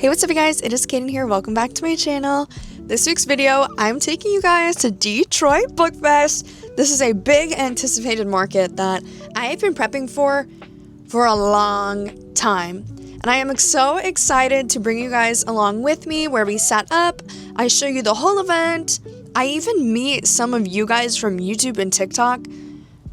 Hey, what's up you guys? It is Kaden here. Welcome back to my channel. This week's video, I'm taking you guys to Detroit Book Fest. This is a big anticipated market that I have been prepping for a long time. And I am so excited to bring you guys along with me where we set up. I show you the whole event. I even meet some of you guys from YouTube and TikTok,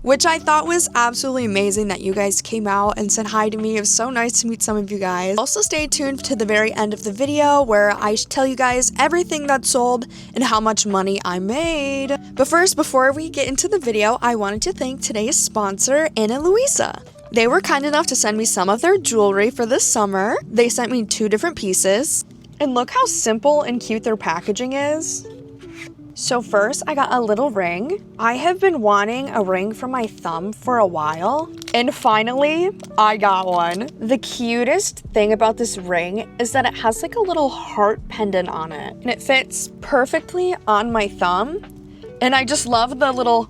which I thought was absolutely amazing that you guys came out and said hi to me. It was so nice to meet some of you guys. Also stay tuned to the very end of the video where I tell you guys everything that sold and how much money I made. But first, before we get into the video, I wanted to thank today's sponsor, Ana Luisa. They were kind enough to send me some of their jewelry for this summer. They sent me 2 different pieces. And look how simple and cute their packaging is. So first, I got a little ring. I have been wanting a ring for my thumb for a while, and finally, I got one. The cutest thing about this ring is that it has like a little heart pendant on it, and it fits perfectly on my thumb, and I just love the little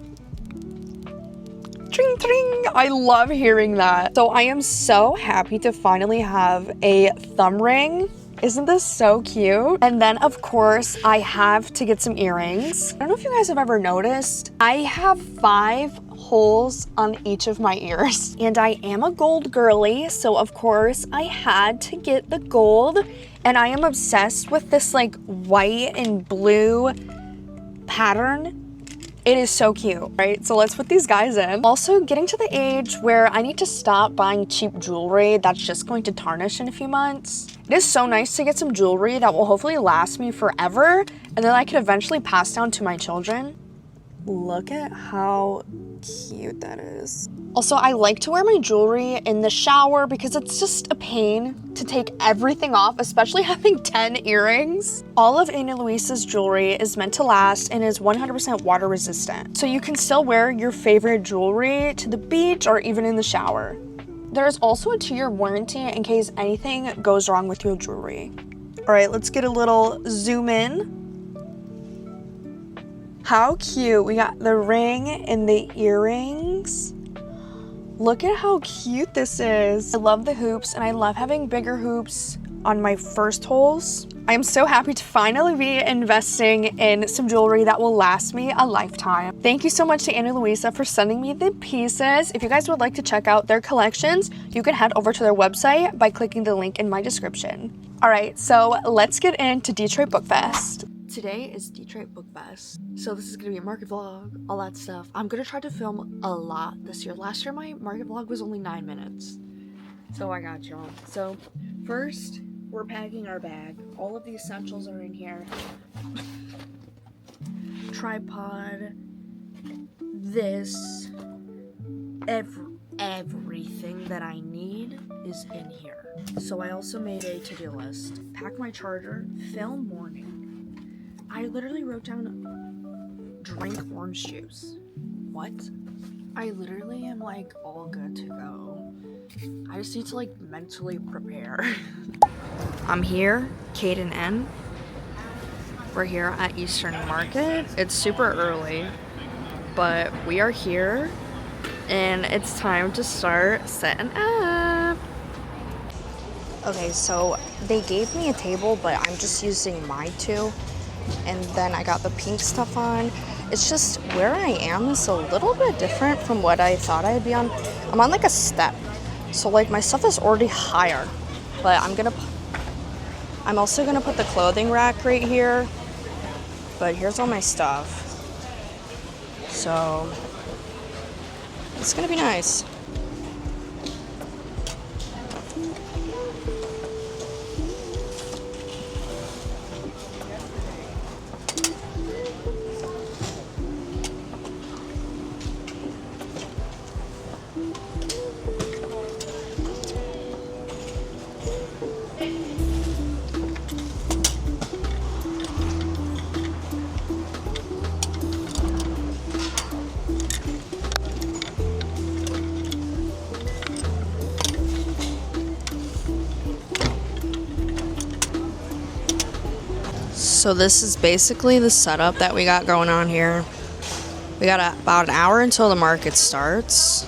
tring tring. I love hearing that. So I am so happy to finally have a thumb ring. Isn't this so cute? And then of course I have to get some earrings. I don't know if you guys have ever noticed, I have 5 holes on each of my ears. And I am a gold girly, so of course I had to get the gold. And I am obsessed with this like white and blue pattern. It is so cute, right? So let's put these guys in. Also getting to the age where I need to stop buying cheap jewelry that's just going to tarnish in a few months. It is so nice to get some jewelry that will hopefully last me forever and then I can eventually pass down to my children. Look at how cute that is. Also, I like to wear my jewelry in the shower because it's just a pain to take everything off, especially having 10 earrings. All of Ana Luisa's jewelry is meant to last and is 100% water resistant. So you can still wear your favorite jewelry to the beach or even in the shower. There's also a 2-year warranty in case anything goes wrong with your jewelry. All right, let's get a little zoom in. How cute. We got the ring and the earrings. Look at how cute this is. I love the hoops and I love having bigger hoops on my first holes. I am so happy to finally be investing in some jewelry that will last me a lifetime. Thank you so much to Ana Luisa for sending me the pieces. If you guys would like to check out their collections, you can head over to their website by clicking the link in my description. All right, so let's get into Detroit Book Fest. Today is Detroit Book Fest, so this is gonna be a market vlog, all that stuff. I'm gonna try to film a lot this year. Last year my market vlog was only 9 minutes, so I got y'all. So first, we're packing our bag. All of the essentials are in here. Tripod, this, everything that I need is in here. So I also made a to-do list. Pack my charger, film morning. I literally wrote down drink orange juice. What? I literally am like all good to go. I just need to like mentally prepare. I'm here, Kaden N. We're here at Eastern Market. It's super early, but we are here and it's time to start setting up. Okay, so they gave me a table, but I'm just using my 2. And then I got the pink stuff on. It's just where I am is a little bit different from what I thought I'd be on. I'm on like a step, so like my stuff is already higher, but I'm also gonna put the clothing rack right here, but here's all my stuff, so it's gonna be nice. So this is basically the setup that we got going on here. We got about an hour until the market starts.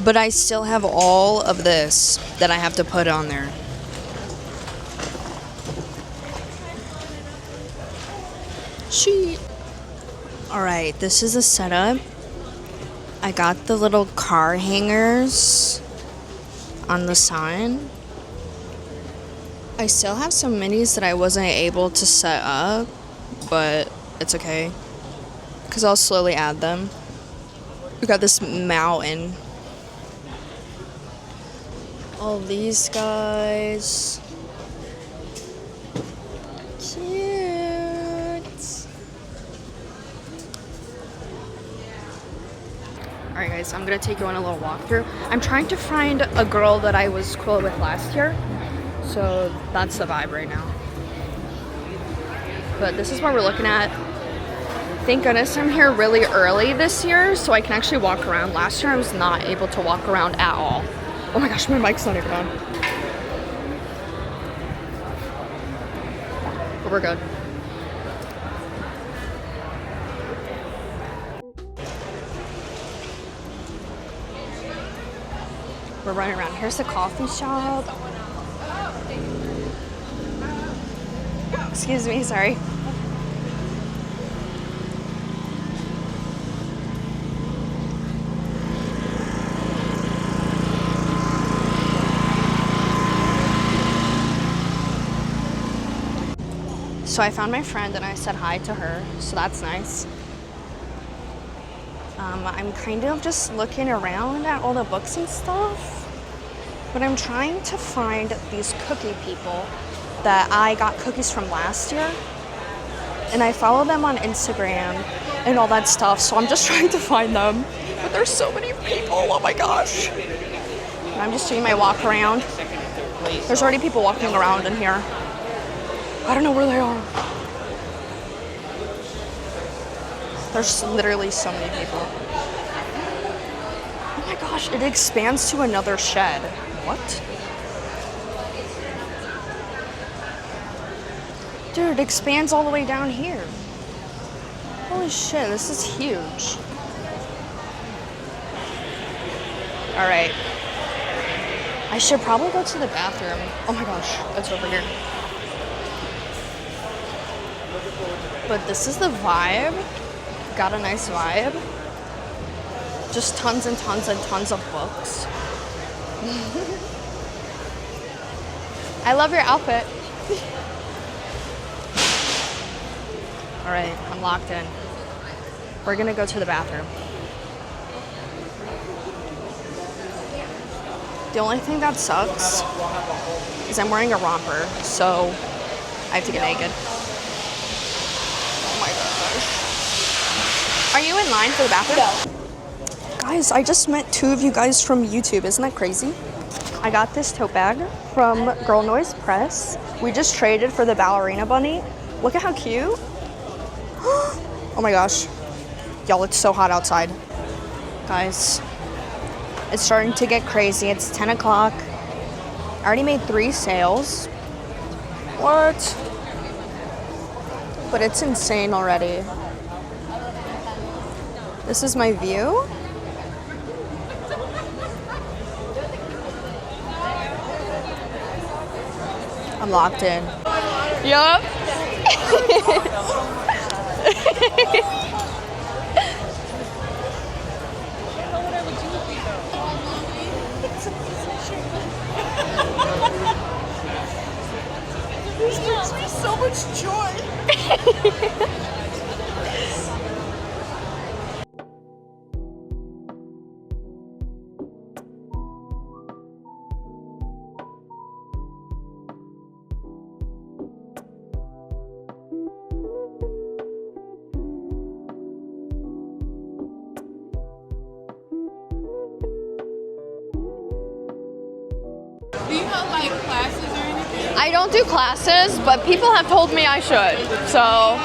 But I still have all of this that I have to put on there. sheet. All right, this is a setup. I got the little car hangers on the side. I still have some minis that I wasn't able to set up, but it's okay, because I'll slowly add them. We got this mountain. All these guys. Cute. Alright guys, I'm gonna take you on a little walkthrough. I'm trying to find a girl that I was cool with last year. So that's the vibe right now. But this is what we're looking at. Thank goodness I'm here really early this year so I can actually walk around. Last year I was not able to walk around at all. Oh my gosh, my mic's not even on. But we're good. We're running around. Here's the coffee shop. Excuse me, sorry. So I found my friend and I said hi to her, so that's nice. I'm kind of just looking around at all the books and stuff, but I'm trying to find these cookie people that I got cookies from last year, and I follow them on Instagram and all that stuff, so I'm just trying to find them. But there's so many people, oh my gosh. And I'm just doing my walk around. There's already people walking around in here. I don't know where they are. There's literally so many people. Oh my gosh, it expands to another shed. What? Dude, it expands all the way down here. Holy shit, this is huge. All right. I should probably go to the bathroom. Oh my gosh, it's over here. But this is the vibe. Got a nice vibe. Just tons and tons and tons of books. I love your outfit. All right, I'm locked in. We're gonna go to the bathroom. The only thing that sucks is I'm wearing a romper, so I have to get naked. Oh my gosh. Are you in line for the bathroom? No. Guys, I just met two of you guys from YouTube. Isn't that crazy? I got this tote bag from Girl Noise Press. We just traded for the ballerina bunny. Look at how cute. Oh my gosh. Y'all, it's so hot outside. Guys, it's starting to get crazy. It's 10 o'clock. I already made 3 sales. What? But it's insane already. This is my view. I'm locked in. Yup. This gives me so much joy. Do you have like classes or anything? I don't do classes, but people have told me I should. So,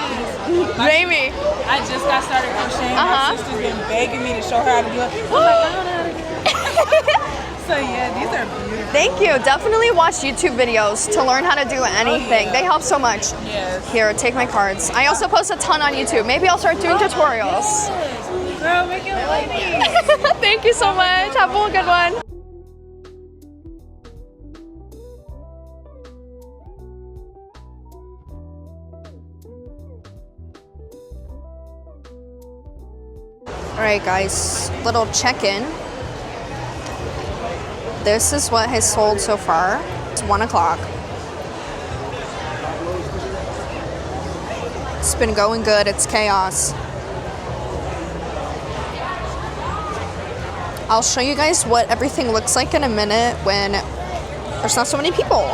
maybe. I just got started crocheting. My sister's been begging me to show her how to do it. I'm like, I don't know how to do it. So yeah, these are beautiful. Thank you. Definitely watch YouTube videos to learn how to do anything. They help so much. Yes. Here, take my cards. I also post a ton on YouTube. Maybe I'll start doing tutorials. Yes. Girl, make it money. Thank you so much. Have a good one. Alright guys, little check-in. This is what has sold so far. It's 1 o'clock. It's been going good, it's chaos. I'll show you guys what everything looks like in a minute when there's not so many people.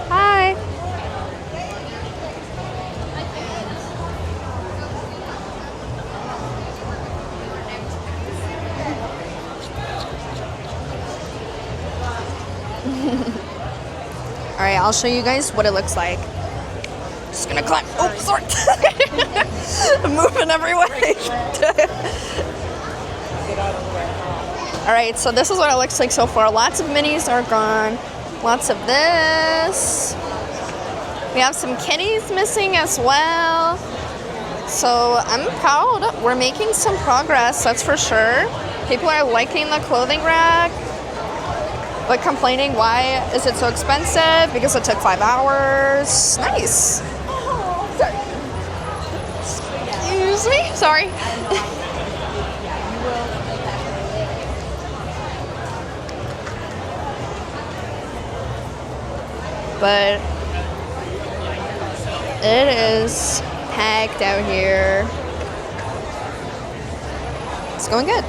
Hi. All right, I'll show you guys what it looks like. Just gonna climb. Oh, sorry. I'm moving every way. All right, so this is what it looks like so far. Lots of minis are gone. Lots of this. We have some kitties missing as well. So I'm proud. We're making some progress, that's for sure. People are liking the clothing rack, but complaining why is it so expensive? Because it took 5 hours. Nice. Excuse me? Sorry. But it is packed out here. It's going good.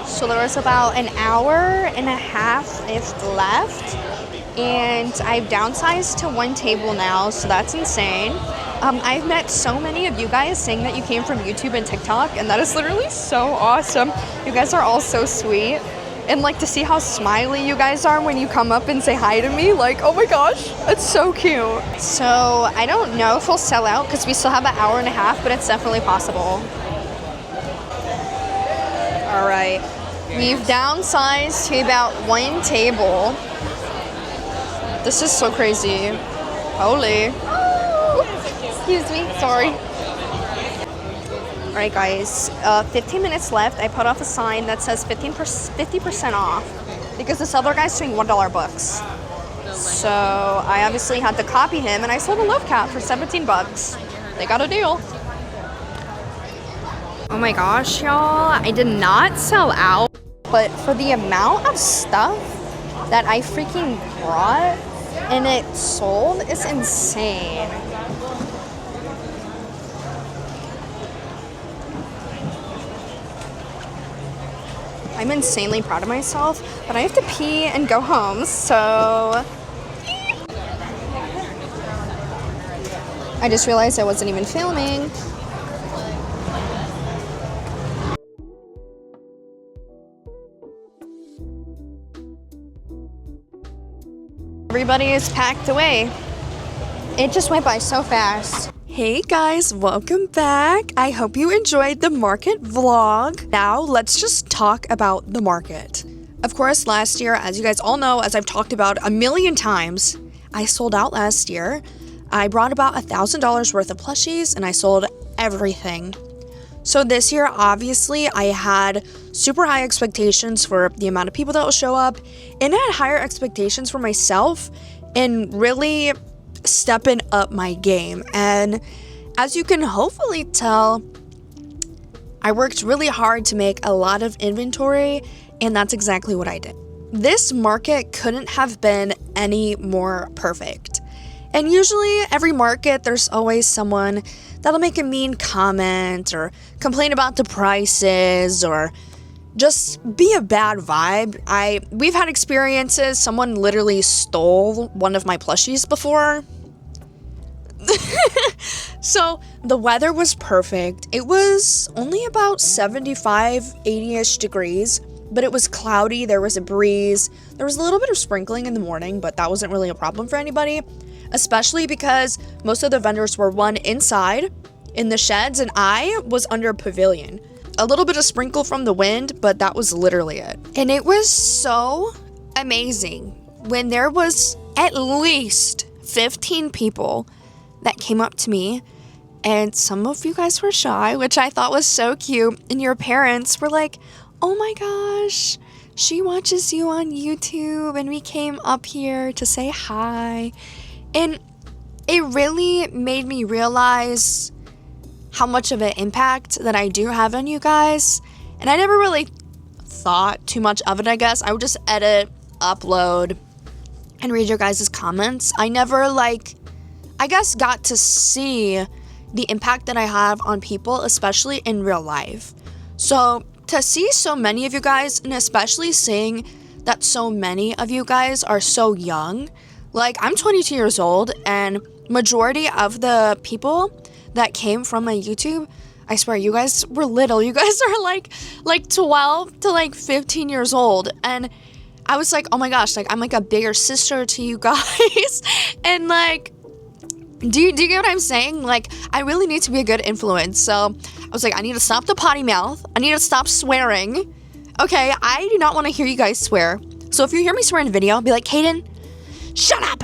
So there was about an hour and a half if left, and I've downsized to 1 table now, so that's insane. I've met so many of you guys saying that you came from YouTube and TikTok, and that is literally so awesome. You guys are all so sweet. And like to see how smiley you guys are when you come up and say hi to me, like, oh my gosh, it's so cute. So I don't know if we'll sell out because we still have an hour and a half, but it's definitely possible. All right, we've downsized to about 1 table. This is so crazy. Holy. Excuse me, sorry. Alright guys, 15 minutes left. I put off a sign that says 50% off because this other guy's doing $1 books. So I obviously had to copy him, and I sold a love cap for 17 bucks. They got a deal. Oh my gosh, y'all. I did not sell out, but for the amount of stuff that I freaking brought and it sold, it's insane. I'm insanely proud of myself, but I have to pee and go home, so I just realized I wasn't even filming. Everybody is packed away. It just went by so fast. Hey guys, welcome back. I hope you enjoyed the market vlog. Now let's just talk about the market. Of course, last year, as you guys all know, as I've talked about a million times, I sold out last year. I brought about $1,000 worth of plushies and I sold everything. So this year, obviously, I had super high expectations for the amount of people that will show up, and I had higher expectations for myself and really stepping up my game. And as you can hopefully tell, I worked really hard to make a lot of inventory, and that's exactly what I did. This market couldn't have been any more perfect. And usually every market, there's always someone that'll make a mean comment or complain about the prices or just be a bad vibe. We've had experiences, someone literally stole one of my plushies before. So the weather was perfect. It was only about 75, 80-ish degrees, but it was cloudy, there was a breeze, there was a little bit of sprinkling in the morning, but that wasn't really a problem for anybody, especially because most of the vendors were inside in the sheds and I was under a pavilion. A little bit of sprinkle from the wind, but that was literally it. And it was so amazing when there was at least 15 people that came up to me, and some of you guys were shy, which I thought was so cute, and your parents were like, oh my gosh, she watches you on YouTube and we came up here to say hi. And it really made me realize how much of an impact that I do have on you guys. And I never really thought too much of it, I guess. I would just edit, upload, and read your guys' comments. I never, I guess, got to see the impact that I have on people, especially in real life. So to see so many of you guys, and especially seeing that so many of you guys are so young, I'm 22 years old, and majority of the people that came from my YouTube, I swear, you guys were little. You guys are like 12 to 15 years old. And I was like, oh my gosh, I'm a bigger sister to you guys. And do you get what I'm saying? I really need to be a good influence. So I was like, I need to stop the potty mouth. I need to stop swearing. Okay, I do not want to hear you guys swear. So if you hear me swear in a video, be like, Kaden, shut up.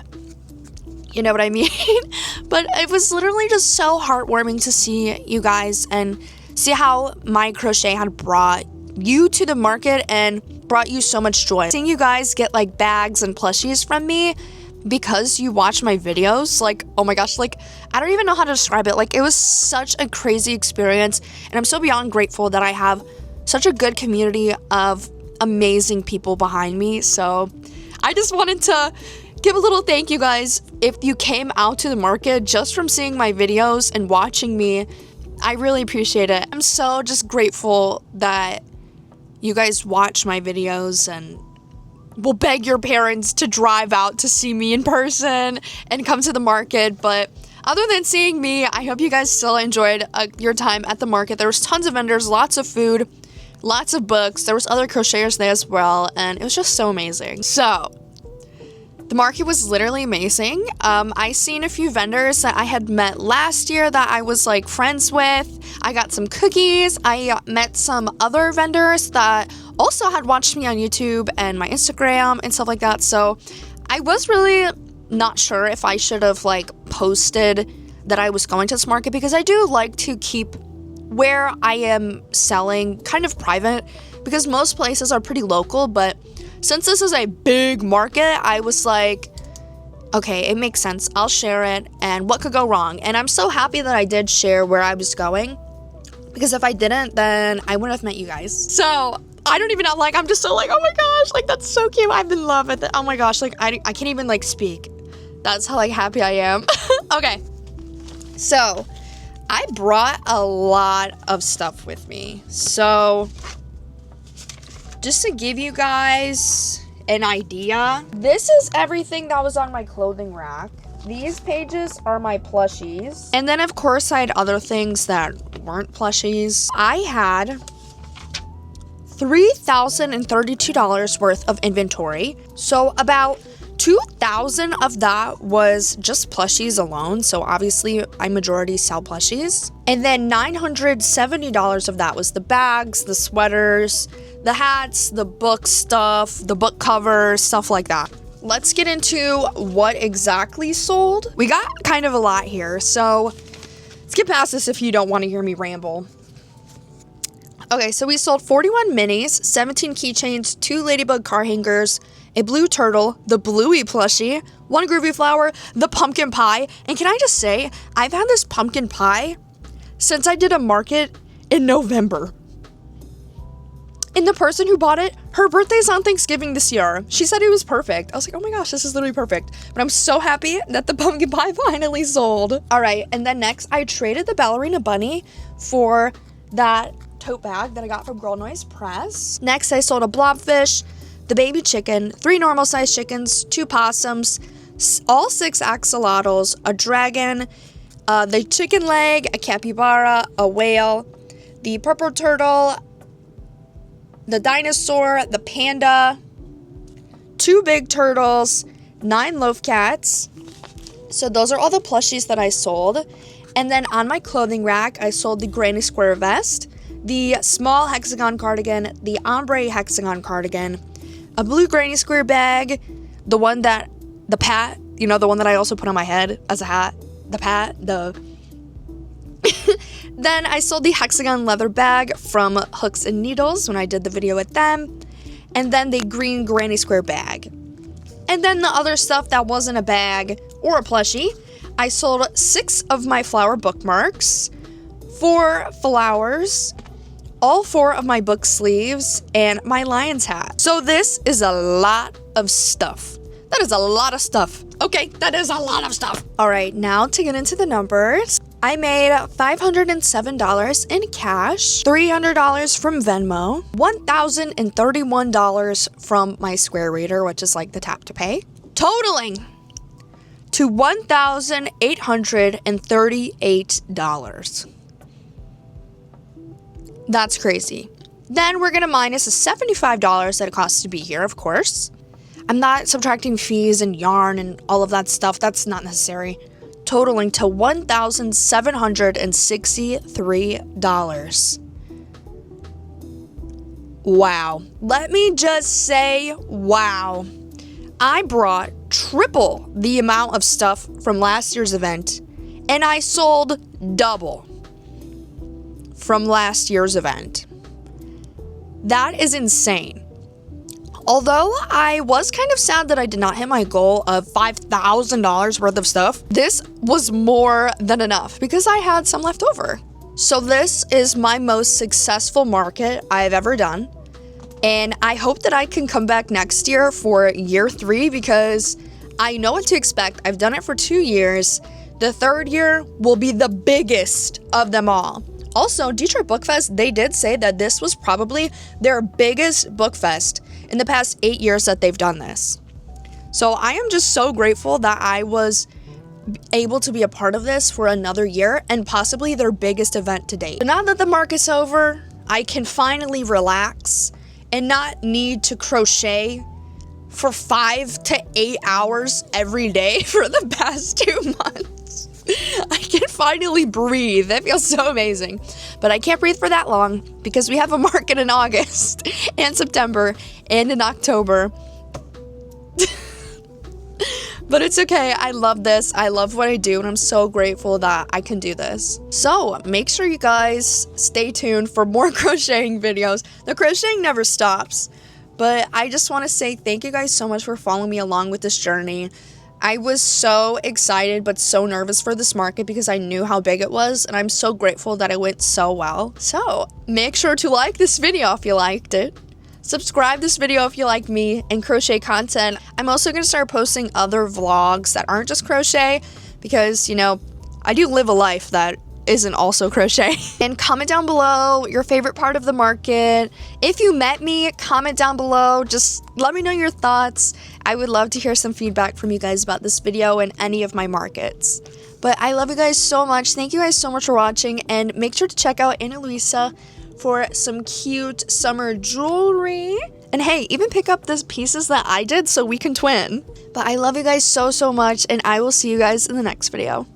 You know what I mean? But it was literally just so heartwarming to see you guys and see how my crochet had brought you to the market and brought you so much joy. Seeing you guys get bags and plushies from me because you watch my videos, oh my gosh, I don't even know how to describe it. It was such a crazy experience, and I'm so beyond grateful that I have such a good community of amazing people behind me. So I just wanted to give a little thank you guys if you came out to the market just from seeing my videos and watching me. I really appreciate it. I'm so just grateful that you guys watch my videos and will beg your parents to drive out to see me in person and come to the market. But other than seeing me, I hope you guys still enjoyed your time at the market. There was tons of vendors, lots of food, lots of books. There was other crocheters there as well, and it was just so amazing. So the market was literally amazing. I seen a few vendors that I had met last year that I was friends with. I got some cookies. I met some other vendors that also had watched me on YouTube and my Instagram and stuff like that. So I was really not sure if I should have posted that I was going to this market, because I do like to keep where I am selling kind of private, because most places are pretty local. But since this is a big market, I was like, okay, it makes sense. I'll share it, and what could go wrong? And I'm so happy that I did share where I was going, because if I didn't, then I wouldn't have met you guys. So I don't even know, I'm just so oh my gosh, that's so cute. I'm in love with it. Oh my gosh, I can't even speak. That's how happy I am. Okay, so I brought a lot of stuff with me. So just to give you guys an idea, this is everything that was on my clothing rack. These pages are my plushies. And then of course I had other things that weren't plushies. I had $3,032 worth of inventory. So about $2,000 of that was just plushies alone. So obviously I majority sell plushies. And then $970 of that was the bags, the sweaters, the hats, the book stuff, the book covers, stuff like that. Let's get into what exactly sold. We got kind of a lot here, so let's get past this if you don't want to hear me ramble. Okay, so we sold 41 minis, 17 keychains, 2 ladybug car hangers, a blue turtle, the Bluey plushie, 1 groovy flower, the pumpkin pie. And can I just say, I've had this pumpkin pie since I did a market in November. And the person who bought it, her birthday's on Thanksgiving this year. She said it was perfect. I was like, oh my gosh, this is literally perfect. But I'm so happy that the pumpkin pie finally sold. All right, and then next, I traded the ballerina bunny for that tote bag that I got from Girl Noise Press. Next, I sold a blobfish, the baby chicken, 3 normal sized chickens, 2 possums, all 6 axolotls, a dragon, the chicken leg, a capybara, a whale, the purple turtle, the dinosaur, the panda, 2 big turtles, 9 loaf cats. So those are all the plushies that I sold. And then on my clothing rack, I sold the granny square vest, the small hexagon cardigan, the ombre hexagon cardigan, a blue granny square bag, the one that, the pat, you know, the one that I also put on my head as a hat, the pat, the... Then I sold the hexagon leather bag from Hooks and Needles when I did the video with them. And then the green granny square bag. And then the other stuff that wasn't a bag or a plushie, I sold 6 of my flower bookmarks, 4 flowers, all 4 of my book sleeves, and my lion's hat. So this is a lot of stuff. That is a lot of stuff. Okay, that is a lot of stuff. All right, now to get into the numbers. I made $507 in cash, $300 from Venmo, $1,031 from my Square Reader, which is like the tap to pay, totaling to $1,838. That's crazy. Then we're gonna minus the $75 that it costs to be here, of course. I'm not subtracting fees and yarn and all of that stuff. That's not necessary. Totaling to $1,763. Wow. Let me just say, wow. I brought triple the amount of stuff from last year's event, and I sold double from last year's event. That is insane. Although I was kind of sad that I did not hit my goal of $5,000 worth of stuff, this was more than enough because I had some left over. So this is my most successful market I've ever done. And I hope that I can come back next year for year 3 because I know what to expect. I've done it for 2 years. The 3rd year will be the biggest of them all. Also, Detroit Book Fest, they did say that this was probably their biggest book fest in the past 8 years that they've done this. So I am just so grateful that I was able to be a part of this for another year and possibly their biggest event to date. But now that the market's over, I can finally relax and not need to crochet for 5 to 8 hours every day for the past 2 months. I can finally breathe. That feels so amazing. But I can't breathe for that long because we have a market in August and September and in October. But it's okay. I love this. I love what I do, and I'm so grateful that I can do this. So make sure you guys stay tuned for more crocheting videos. The crocheting never stops. But I just want to say thank you guys so much for following me along with this journey. I was so excited but so nervous for this market because I knew how big it was, and I'm so grateful that it went so well. So make sure to like this video if you liked it. Subscribe this video if you like me and crochet content. I'm also going to start posting other vlogs that aren't just crochet because, you know, I do live a life that isn't also crochet. And comment down below your favorite part of the market. If you met me, comment down below. Just let me know your thoughts. I would love to hear some feedback from you guys about this video and any of my markets. But I love you guys so much. Thank you guys so much for watching, and make sure to check out Ana Luisa for some cute summer jewelry. And hey, even pick up the pieces that I did so we can twin. But I love you guys so much, and I will see you guys in the next video.